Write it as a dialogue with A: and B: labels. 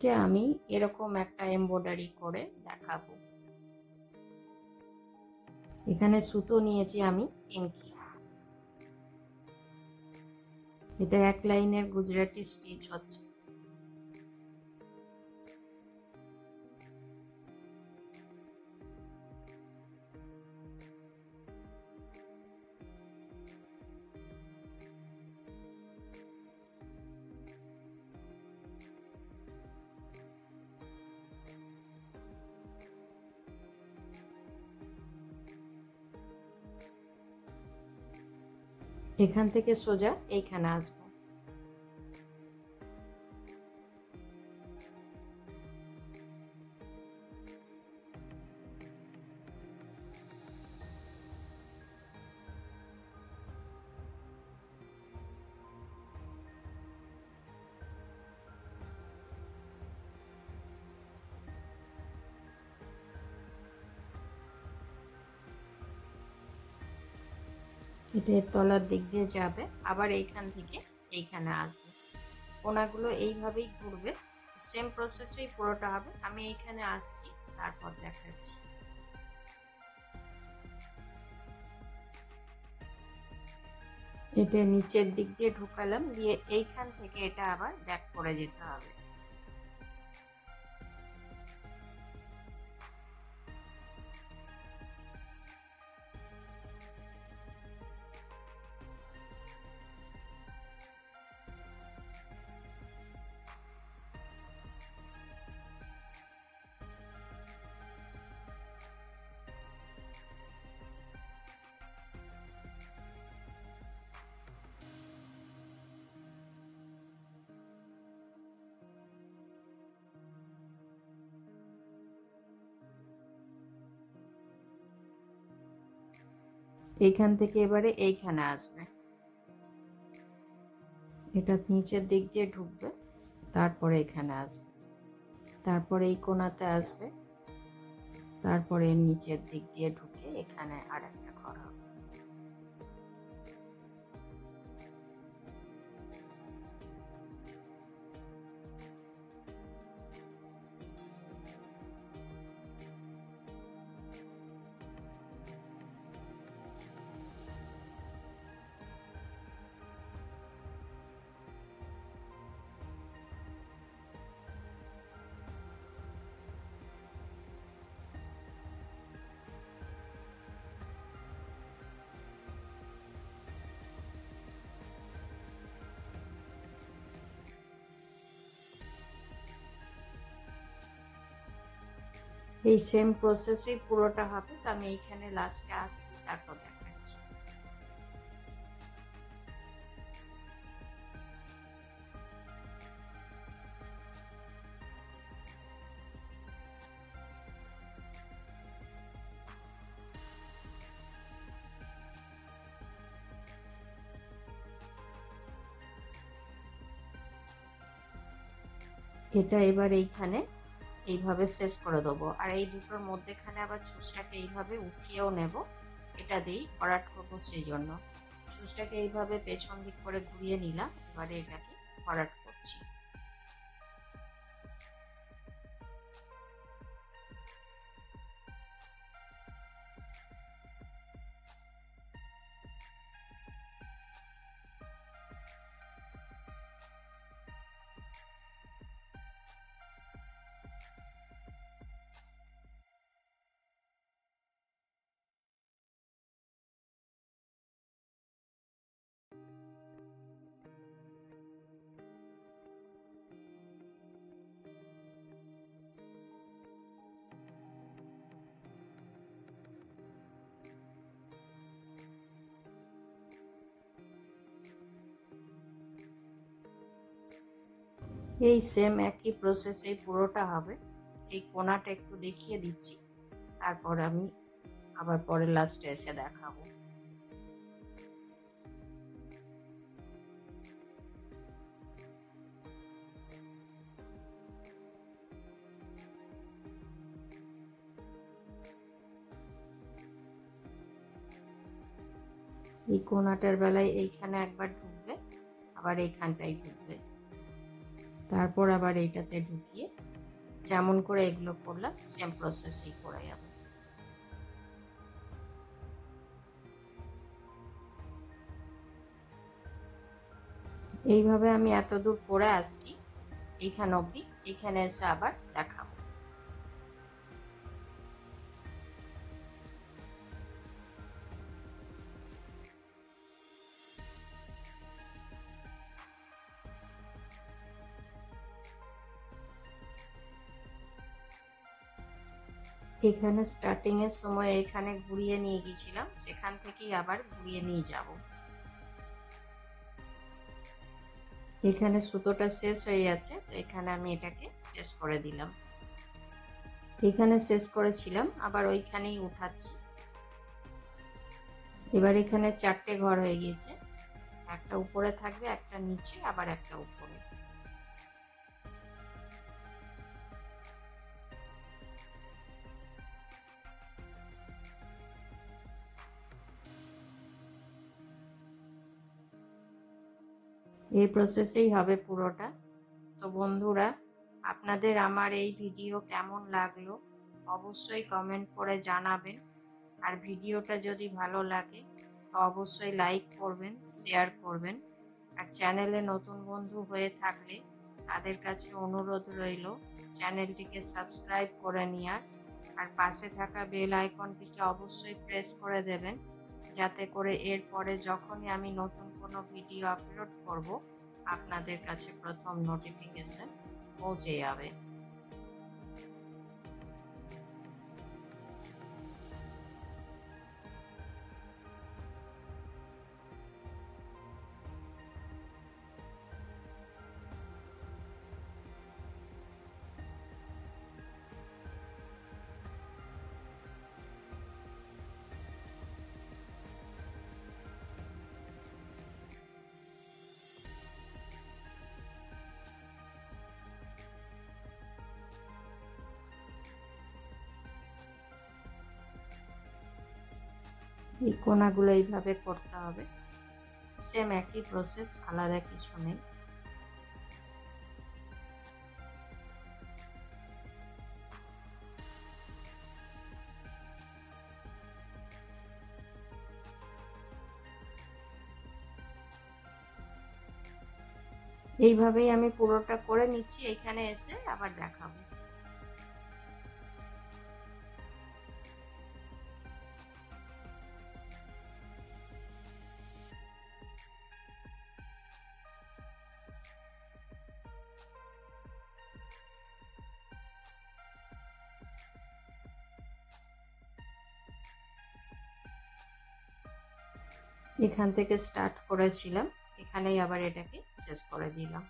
A: আজকে আমি এরকম একটা এমব্রয়ডারি করে দেখাবো। এখানে সুতো নিয়েছি আমি 3 কি। এটা এক লাইনের গুজরাটি স্টিচ হচ্ছে। এখান থেকে সোজা এইখানে আসবো। এটা এর তলার দিক দিয়ে যাবে, আবার এইখান থেকে এইখানে আসবে। কোনাগুলো এইভাবেই ঘুরবে, সেম প্রসেসেই পুরোটা হবে। আমি এইখানে আসছি, তারপর দেখাচ্ছি। এটা নিচের দিক দিয়ে ঢুকালাম, দিয়ে এইখান থেকে এটা আবার ব্যাক করে যেতে হবে। এইখান থেকে এবারে এইখানে আসবে, এটা নিচের দিক দিয়ে ঢুকবে, তারপরে এখানে আসবে, তারপরে এই কোণাতে আসবে, তারপরে নিচের দিক দিয়ে ঢুকে এখানে আর একটা ঘর হবে। এই সেম প্রসেসেই পুরোটা হবে। তো আমি এইখানে লাস্টে আসছি, তারপর দেখাচ্ছি। এটা এবার এইখানে এইভাবে শেষ করে দেবো, আর এই দুটোর মধ্যেখানে আবার ছুঁচটাকে এইভাবে উঠিয়েও নেব। এটা দিয়েই ভরাট করবো, সেই জন্য ছুঁচটাকে এইভাবে পেছন দিক করে ঘুরিয়ে নিলাম। এবারে এটাকে ভরাট করছি। এই সেম একই প্রসেসে পুরোটা হবে। এই কোণাটা একটু দেখিয়ে দিচ্ছি, তারপর আমি আবার পরে লাস্টে এসে দেখাবো। এই কোণাটার বেলায় এইখানে একবার ঢুকবে, আবার এইখানটাই ঢুকবে, তারপর আবার এইটাতে ঢুকিয়ে যেমন করে এগুলো করলাম সেম প্রসেসেই করে যাবো। এইভাবে আমি এতদূর করে আসছি, এইখানে অবধি। এখানে এসে আবার দেখাবো। এখানে স্টার্টিং এর সময় এখানে ঘুরিয়ে নিয়ে গিয়েছিলাম, সেখান থেকেই আবার ঘুরিয়ে নিয়ে যাব। এখানে সুতোটা শেষ হয়ে যাচ্ছে, তো এখানে আমি এটাকে শেষ করে দিলাম। এখানে শেষ করেছিলাম, আবার ওইখানেই উঠাচ্ছি। এবার এখানে 4টে ঘর হয়ে গিয়েছে, একটা উপরে থাকবে, একটা নিচে, আবার একটা উপরে। এই প্রসেসেই হবে পুরোটা। তো বন্ধুরা, আপনাদের আমার এই ভিডিও কেমন লাগলো অবশ্যই কমেন্ট করে জানাবেন। আর ভিডিওটা যদি ভালো লাগে তো অবশ্যই লাইক করবেন, শেয়ার করবেন। আর চ্যানেলে নতুন বন্ধু হয়ে থাকলে তাদের কাছে অনুরোধ রইল চ্যানেলটিকে সাবস্ক্রাইব করে নেওয়ার। আর পাশে থাকা বেল আইকনটিকে অবশ্যই প্রেস করে দেবেন, যাতে করে এরপরে যখনই আমি নতুন কোনো ভিডিও আপলোড করব আপনাদের কাছে প্রথম নোটিফিকেশন পৌঁছে যাবে। এই কোনাগুলো এইভাবে করতে হবে, সেম একই প্রসেস, আলাদা কিছু নেই। এইভাবেই আমি পুরোটা করে নিচ্ছি, এখানে এসে আবার দেখাবো। এখান থেকে স্টার্ট করেছিলাম, এখানেই আবার এটাকে শেষ করে দিলাম।